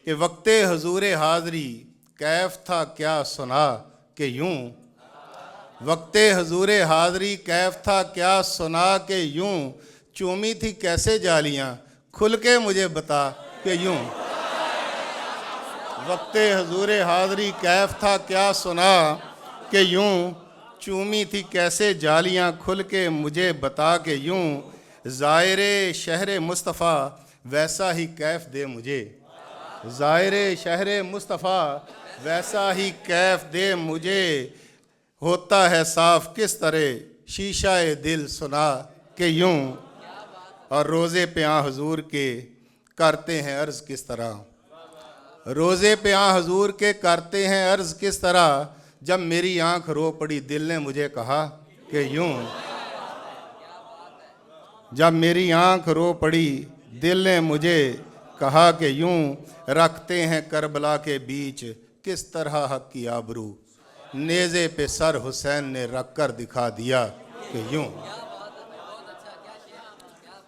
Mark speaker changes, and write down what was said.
Speaker 1: कि वक्ते हुजूरे हाज़री कैफ था क्या सुना कि यूं, वक्ते हुजूरे हाज़री कैफ था क्या सुना कि यूं, चूमी थी कैसे जालियां खुल के मुझे बता कि यूं। वक्ते हुजूरे हाज़री कैफ था क्या सुना कि यूं, चूमी थी कैसे जालियां खुल के मुझे बता के यूं। ज़ायरे शहर मुस्तफ़ा वैसा ही कैफ दे मुझे, ज़ायरे शहर मुस्तफ़ा वैसा ही कैफ दे मुझे। होता है साफ किस तरह शीशाए दिल सुना के यूं, और रोज़े पे आ हुजूर के करते हैं अर्ज़ किस तरह, रोज़े पे आ हुजूर के करते हैं अर्ज़ किस तरह। जब मेरी आंख रो पड़ी दिल ने मुझे कहा कि यूं, जब मेरी आंख रो पड़ी दिल ने मुझे कहा कि यूं। रखते हैं करबला के बीच किस तरह हक की आबरू, नेज़े पे सर हुसैन ने रख कर दिखा दिया कि यूं।